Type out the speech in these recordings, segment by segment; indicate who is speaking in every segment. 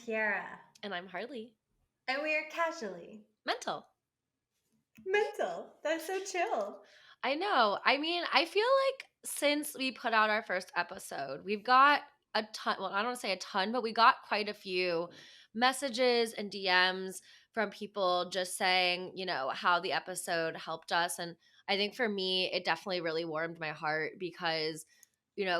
Speaker 1: Kiara,
Speaker 2: And I'm Harley.
Speaker 1: and we are casually
Speaker 2: Mental.
Speaker 1: mental. That's so chill.
Speaker 2: I know. I mean, I feel like since we put out our first episode, we've got a ton. Well, I don't want to say a ton, but we got quite a few messages and DMs from people just saying, how the episode helped us. And I think for me, it definitely really warmed my heart because,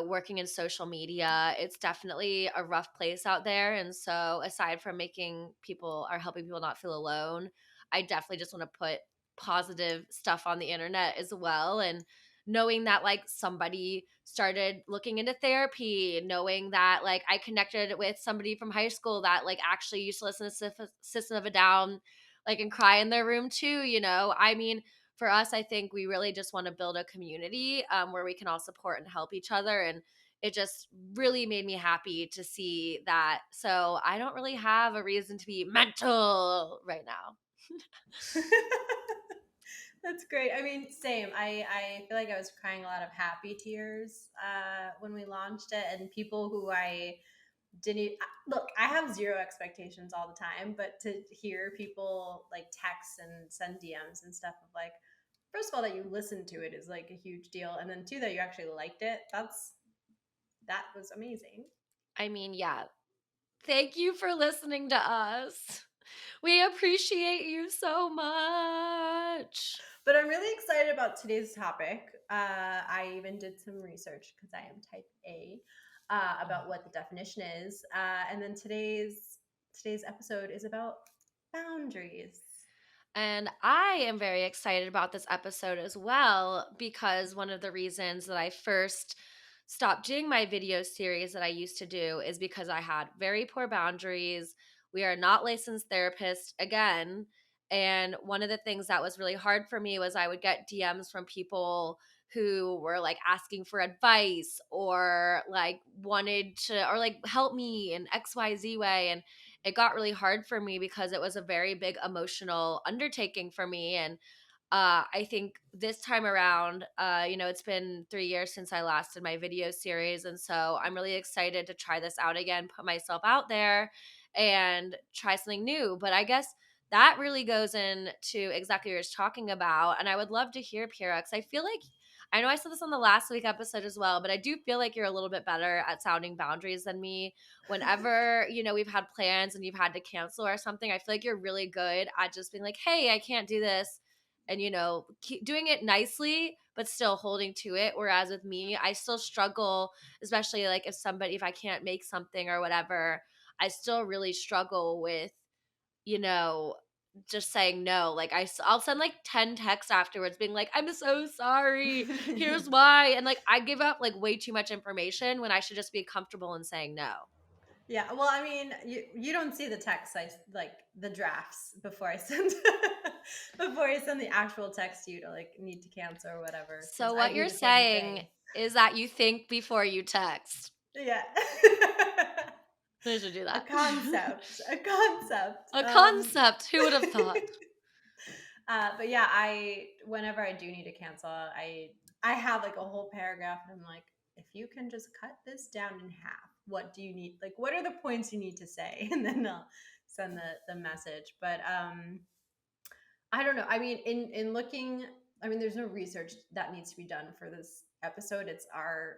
Speaker 2: working in social media, it's definitely a rough place out there. And so, aside from making people or helping people not feel alone, I definitely just want to put positive stuff on the internet as well, and knowing that like somebody started looking into therapy, knowing that like I connected with somebody from high school that like actually used to listen to System of a Down like and cry in their room too. I mean, for us, I think we really just want to build a community where we can all support and help each other, and it just really made me happy to see that. So I don't really have a reason to be mental right now.
Speaker 1: That's great. I mean, same. I feel like I was crying a lot of happy tears when we launched it, and people who I didn't look. I have zero expectations all the time, but to hear people like text and send DMs and stuff of like, first of all, that you listened to it is like a huge deal, and then two, that you actually liked it. That was amazing.
Speaker 2: I mean, yeah. Thank you for listening to us. We appreciate you so much.
Speaker 1: But I'm really excited about today's topic. I even did some research because I am type A about what the definition is, and then today's episode is about boundaries.
Speaker 2: And I am very excited about this episode as well because one of the reasons that I first stopped doing my video series that I used to do is because I had very poor boundaries. We are not licensed therapists again. And one of the things that was really hard for me was I would get DMs from people who were like asking for advice or like wanted to or like help me in XYZ way. And it got really hard for me because it was a very big emotional undertaking for me. And I think this time around, it's been 3 years since I last did my video series. And so I'm really excited to try this out again, put myself out there and try something new. But I guess that really goes into exactly what you're talking about. And I would love to hear, Pierre, because I feel like I know I said this on the last week episode as well, but I do feel like you're a little bit better at sounding boundaries than me. Whenever, we've had plans and you've had to cancel or something, I feel like you're really good at just being like, hey, I can't do this. And, keep doing it nicely, but still holding to it. Whereas with me, I still struggle, especially like if I can't make something or whatever, I still really struggle with, you know, just saying no. Like I'll send like 10 texts afterwards being like, I'm so sorry. Here's why. And like I give up like way too much information when I should just be comfortable in saying no.
Speaker 1: Yeah, well, I mean, you don't see the text. I like the drafts before I send before I send the actual text to you to like need to cancel or whatever because
Speaker 2: So
Speaker 1: I
Speaker 2: what
Speaker 1: do
Speaker 2: you're
Speaker 1: the same
Speaker 2: saying
Speaker 1: thing.
Speaker 2: is that you think before you text.
Speaker 1: Yeah.
Speaker 2: I should do
Speaker 1: A
Speaker 2: that.
Speaker 1: concept, a concept.
Speaker 2: A concept. Who would have thought?
Speaker 1: But yeah, I whenever I do need to cancel, I have like a whole paragraph, and I'm like, if you can just cut this down in half, what do you need? Like, what are the points you need to say, and then I'll send the message. But I don't know. I mean, in looking, I mean, there's no research that needs to be done for this episode. It's our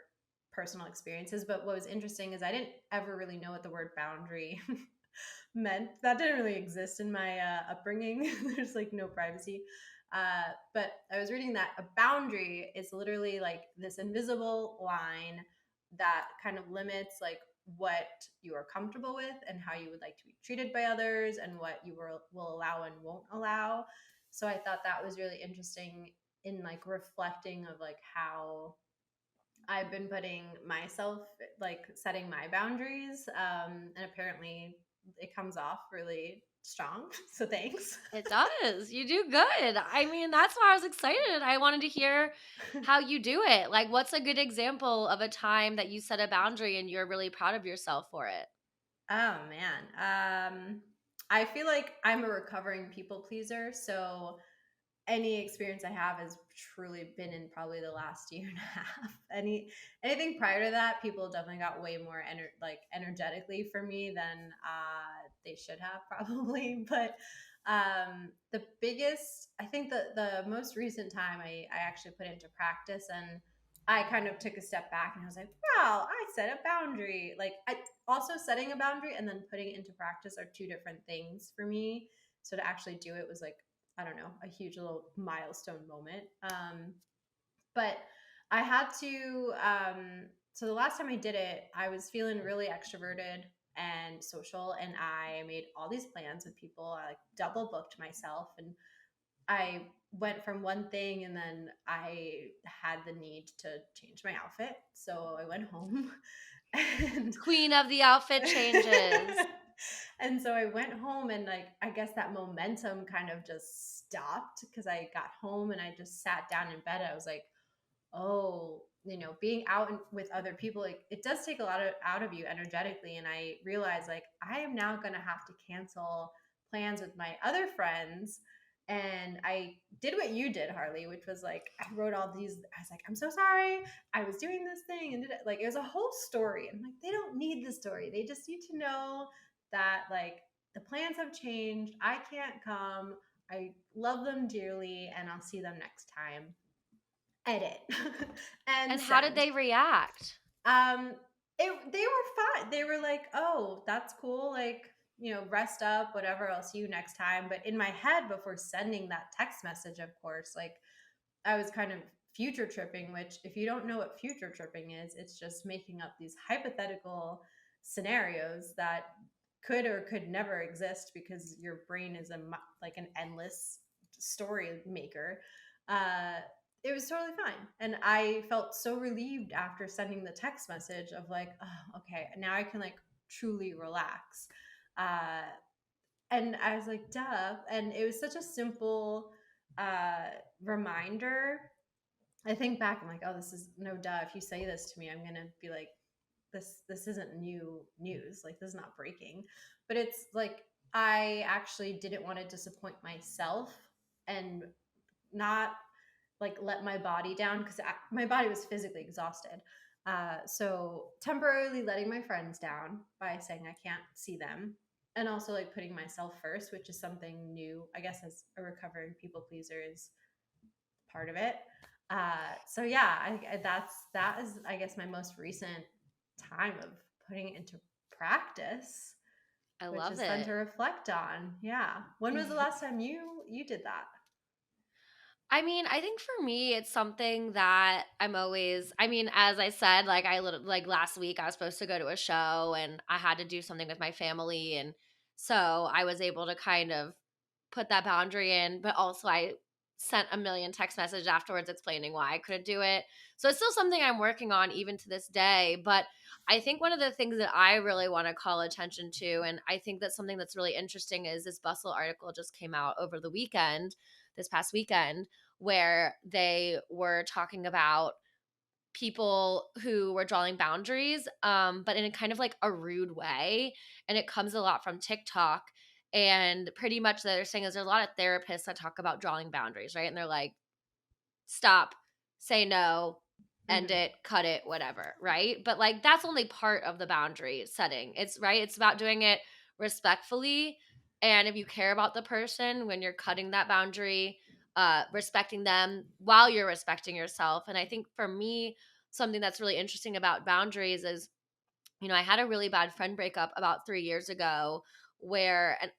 Speaker 1: personal experiences. But what was interesting is I didn't ever really know what the word boundary meant. That didn't really exist in my upbringing. There's like no privacy. But I was reading that a boundary is literally like this invisible line that kind of limits like what you are comfortable with and how you would like to be treated by others and what you will allow and won't allow. So I thought that was really interesting in like reflecting of like how I've been putting myself like setting my boundaries, and apparently it comes off really strong. So thanks.
Speaker 2: It does. You do good. I mean, that's why I was excited. I wanted to hear how you do it. Like, what's a good example of a time that you set a boundary and you're really proud of yourself for it?
Speaker 1: Oh man, I feel like I'm a recovering people pleaser, so any experience I have has truly been in probably the last year and a half. Anything prior to that, people definitely got way more like energetically for me than they should have probably. But the biggest, I think the most recent time I actually put into practice, and I kind of took a step back and I was like, wow, I set a boundary. Like I also setting a boundary and then putting it into practice are two different things for me. So to actually do it was like, I don't know, a huge little milestone moment. But I had to, so the last time I did it, I was feeling really extroverted and social, and I made all these plans with people. I like double booked myself, and I went from one thing, and then I had the need to change my outfit. So I went home and
Speaker 2: Queen of the outfit changes.
Speaker 1: and so I went home, and like I guess that momentum kind of just stopped because I got home and I just sat down in bed. I was like, oh, being out with other people, like it does take a lot out of you energetically. And I realized like I am now going to have to cancel plans with my other friends. And I did what you did, Harley, which was like I wrote all these. I was like, I'm so sorry, I was doing this thing, and did it. Like it was a whole story. And I'm like, they don't need the story. They just need to know that like the plans have changed. I can't come. I love them dearly, and I'll see them next time. Edit and
Speaker 2: And how did
Speaker 1: send.
Speaker 2: they react?
Speaker 1: Um, they were fine. They were like, "Oh, that's cool. Like, rest up, whatever. I'll see you next time." But in my head, before sending that text message, of course, like I was kind of future tripping, which, if you don't know what future tripping is, it's just making up these hypothetical scenarios that could or could never exist because your brain is like an endless story maker. Uh, it was totally fine. And I felt so relieved after sending the text message of like, oh, okay, now I can like truly relax. Uh, and I was like, duh. And it was such a simple uh, reminder. I think back, I'm like, oh, this is no duh. If you say this to me, I'm gonna be like, this isn't new news. Like this is not breaking. But it's like I actually didn't want to disappoint myself and not like let my body down because my body was physically exhausted. So temporarily letting my friends down by saying I can't see them, and also like putting myself first, which is something new, I guess, as a recovering people pleaser is part of it. So yeah, that is, I guess, my most recent time of putting it into practice,
Speaker 2: I
Speaker 1: which
Speaker 2: love
Speaker 1: is fun to
Speaker 2: it.
Speaker 1: reflect on. Yeah. When was the last time you did that?
Speaker 2: I mean, I think for me, it's something that I'm always, I mean, as I said, like like last week, I was supposed to go to a show and I had to do something with my family. And so I was able to kind of put that boundary in, but also I sent a million text messages afterwards explaining why I couldn't do it. So it's still something I'm working on even to this day. But I think one of the things that I really want to call attention to, and I think that's something that's really interesting, is this Bustle article just came out over the weekend, this past weekend, where they were talking about people who were drawing boundaries, but in a kind of like a rude way. And it comes a lot from TikTok. And pretty much they're saying is there's a lot of therapists that talk about drawing boundaries, right? And they're like, stop, say no, end
Speaker 1: Mm-hmm.
Speaker 2: it, cut it, whatever, right? But like that's only part of the boundary setting. It's right, it's about doing it respectfully. And if you care about the person when you're cutting that boundary, respecting them while you're respecting yourself. And I think for me, something that's really interesting about boundaries is, I had a really bad friend breakup about 3 years ago where, and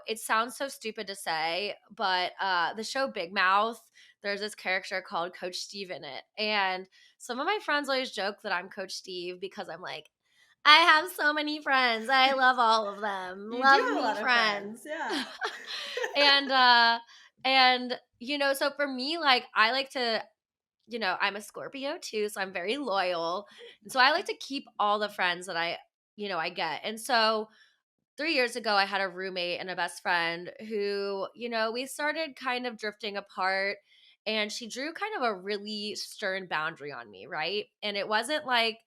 Speaker 2: it sounds so stupid to say, but the show Big Mouth, there's this character called Coach Steve in it. And some of my friends always joke that I'm Coach Steve because I'm like, I have so many friends. I love all of them.
Speaker 1: You do
Speaker 2: Love
Speaker 1: have a
Speaker 2: me,
Speaker 1: lot of friends,
Speaker 2: friends.
Speaker 1: yeah.
Speaker 2: and so for me, like I like to, I'm a Scorpio too, so I'm very loyal. And so I like to keep all the friends that I get. And so 3 years ago, I had a roommate and a best friend who, we started kind of drifting apart. And she drew kind of a really stern boundary on me, right? And it wasn't like,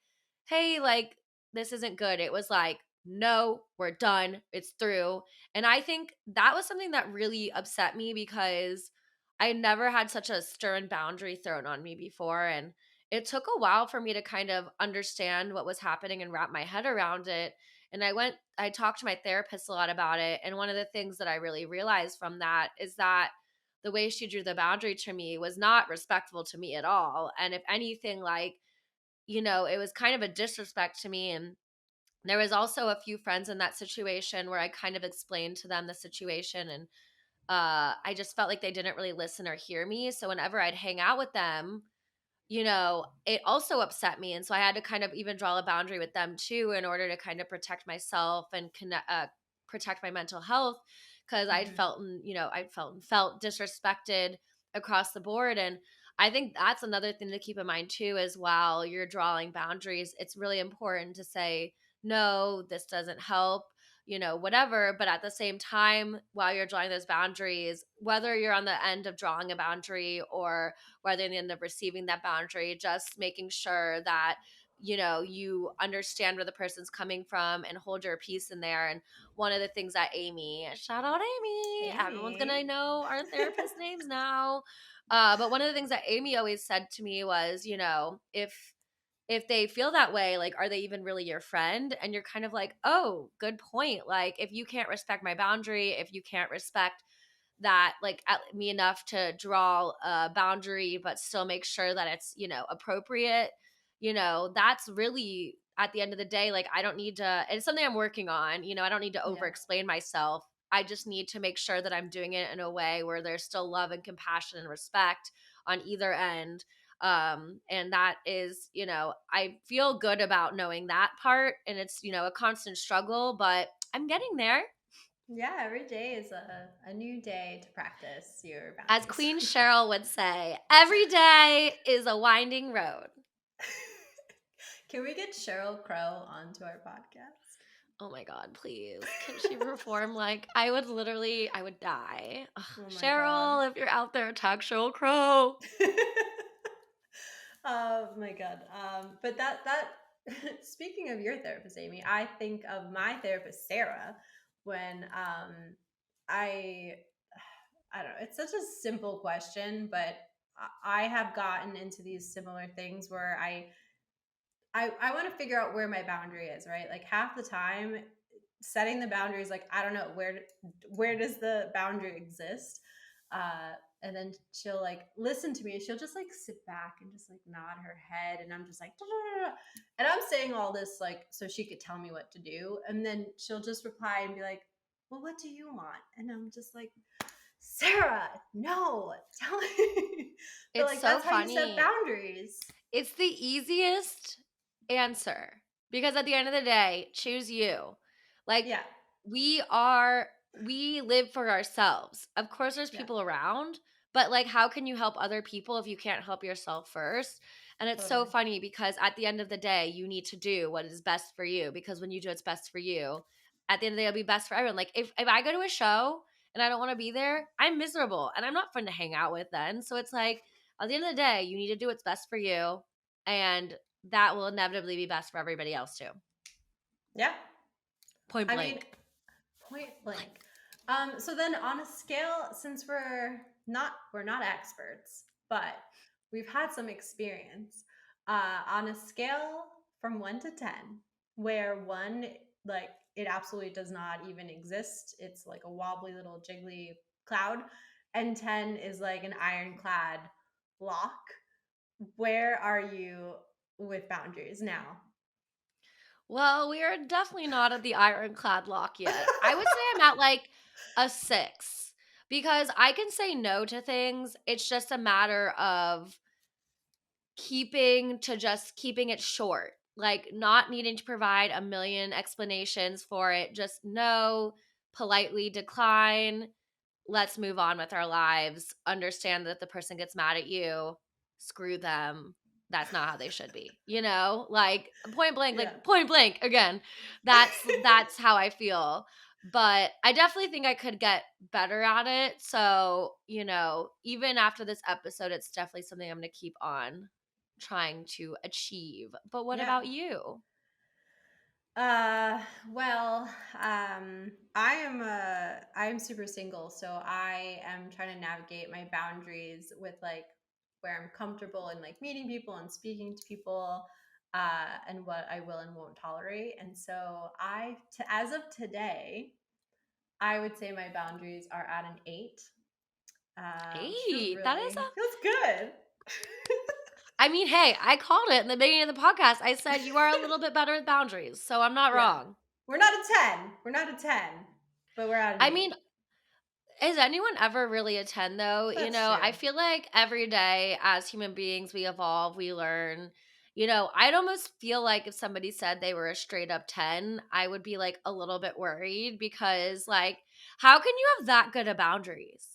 Speaker 2: hey, like, this isn't good. It was like, no, we're done. It's through. And I think that was something that really upset me because I never had such a stern boundary thrown on me before, and it took a while for me to kind of understand what was happening and wrap my head around it. And I talked to my therapist a lot about it, and one of the things that I really realized from that is that the way she drew the boundary to me was not respectful to me at all. And if anything, like, it was kind of a disrespect to me. And there was also a few friends in that situation where I kind of explained to them the situation, and I just felt like they didn't really listen or hear me. So whenever I'd hang out with them, it also upset me. And so I had to kind of even draw a boundary with them too in order to kind of protect myself and protect my mental health, because
Speaker 1: Mhm.
Speaker 2: I felt disrespected across the board. And I think that's another thing to keep in mind too, is while you're drawing boundaries, it's really important to say, no, this doesn't help, whatever. But at the same time, while you're drawing those boundaries, whether you're on the end of drawing a boundary or whether they end up receiving that boundary, just making sure that you understand where the person's coming from and hold your peace in there. And one of the things that Amy, shout out Amy, everyone's gonna
Speaker 1: Amy.
Speaker 2: know our therapist names now. But one of the things that Amy always said to me was, if they feel that way, like, are they even really your friend? And you're kind of like, oh, good point. Like, if you can't respect my boundary, if you can't respect that, like, at me enough to draw a boundary but still make sure that it's appropriate, that's really, at the end of the day, like, I don't need to, it's something I'm working on. I don't need to over
Speaker 1: Yeah.
Speaker 2: explain myself. I just need to make sure that I'm doing it in a way where there's still love and compassion and respect on either end. And that is, I feel good about knowing that part, and it's a constant struggle, but I'm getting there.
Speaker 1: Yeah, every day is a new day to practice your
Speaker 2: As
Speaker 1: boundaries.
Speaker 2: Queen Cheryl would say, every day is a winding road.
Speaker 1: Can we get Cheryl Crow onto our podcast?
Speaker 2: Oh my God, please. Can she perform? Like, I would die. Ugh,
Speaker 1: Oh my god.
Speaker 2: Cheryl, if you're out there, attack Cheryl Crow.
Speaker 1: Oh my god. But that speaking of your therapist, Amy, I think of my therapist, Sarah, when I I don't know, it's such a simple question, but I have gotten into these similar things where I want to figure out where my boundary is, right? Like half the time setting the boundaries, like I don't know where does the boundary exist? Uh, and then she'll like listen to me. She'll just like sit back and just like nod her head, and I'm just like, "Da, da, da, da." And I'm saying all this like so she could tell me what to do, and then she'll just reply and be like, "Well, what do you want?" And I'm just like, "Sarah, no, tell me." But
Speaker 2: It's
Speaker 1: like
Speaker 2: so
Speaker 1: that's how you set
Speaker 2: funny.
Speaker 1: boundaries.
Speaker 2: It's the easiest answer, because at the end of the day, choose you. Like,
Speaker 1: Yeah,
Speaker 2: we live for ourselves. Of course there's
Speaker 1: yeah,
Speaker 2: people around, but like, how can you help other people if you can't help yourself first? And it's so
Speaker 1: totally.
Speaker 2: funny, because at the end of the day, you need to do what is best for you, because when you do what's best for you, at the end of the day, it'll be best for everyone. Like, if I go to a show and I don't want to be there, I'm miserable and I'm not fun to hang out with then. So it's like, at the end of the day, you need to do what's best for you, and that will inevitably be best for everybody else too.
Speaker 1: Yeah.
Speaker 2: Point
Speaker 1: I mean,
Speaker 2: blank.
Speaker 1: point blank. So then on a scale, since we're not experts, but we've had some experience, on a scale from 1 to 10, where one like it absolutely does not even exist. It's like a wobbly little jiggly cloud, and 10 is like an ironclad block. Where are you with boundaries now?
Speaker 2: Well, we are definitely not at the ironclad lock yet. I would say I'm at like a 6, because I can say no to things. It's just a matter of keeping it short, like not needing to provide a million explanations for it. Just no, politely decline, let's move on with our lives. Understand that if the person gets mad at you, screw them. That's not how they should be.
Speaker 1: Yeah.
Speaker 2: Like point blank again. That's how I feel. But I definitely think I could get better at it. So, even after this episode, it's definitely something I'm going to keep on trying to achieve. But what
Speaker 1: Yeah.
Speaker 2: about you?
Speaker 1: Uh, well, I am super single, so I am trying to navigate my boundaries with like where I'm comfortable and like meeting people and speaking to people, and what I will and won't tolerate. And so as of today, I would say my boundaries are at an 8, which
Speaker 2: Hey, that is a
Speaker 1: feels good.
Speaker 2: I mean, hey, I called it in the beginning of the podcast. I said you are a little bit better with boundaries, so I'm not
Speaker 1: Yeah,
Speaker 2: wrong.
Speaker 1: we're not a 10. We're not a 10, but we're at an
Speaker 2: I
Speaker 1: 8.
Speaker 2: mean, is anyone ever really a 10 though?
Speaker 1: That's
Speaker 2: I
Speaker 1: true.
Speaker 2: feel like every day as human beings, we evolve, we learn. I'd almost feel like if somebody said they were a straight up 10, I would be like a little bit worried because, like, how can you have that good of boundaries?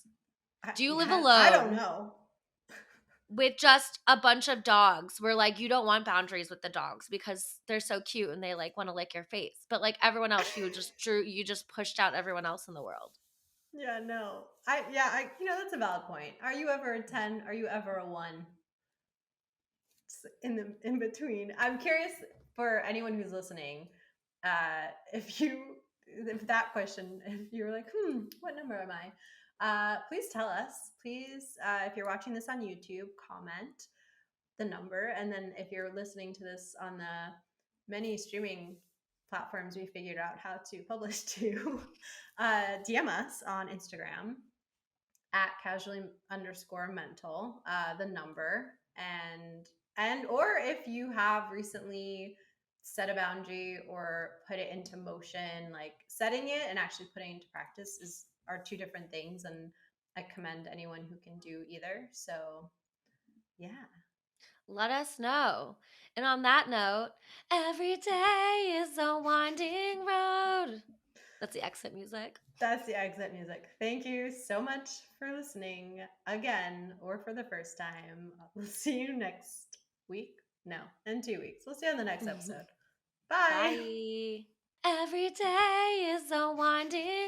Speaker 2: Do you live
Speaker 1: I don't
Speaker 2: alone
Speaker 1: know.
Speaker 2: with just a bunch of dogs where, like, you don't want boundaries with the dogs because they're so cute and they like want to lick your face? But like everyone else, you just pushed out everyone else in the world.
Speaker 1: Yeah, no. That's a valid point. Are you ever a 10? Are you ever a 1? In the in between. I'm curious for anyone who's listening, if that question, if you were like, what number am I? Please tell us. Please, if you're watching this on YouTube, comment the number. And then if you're listening to this on the many streaming platforms we figured out how to publish to, DM us on Instagram at casually underscore mental, the number, and or if you have recently set a boundary or put it into motion, like setting it and actually putting it into practice are two different things, and I commend anyone who can do either. So yeah.
Speaker 2: Let us know. And on that note, every day is a winding road. That's the exit music.
Speaker 1: That's the exit music. Thank you so much for listening again or for the first time. We'll see you next week. No, in 2 weeks. We'll see you on the next episode. Bye.
Speaker 2: Bye. Every day is a winding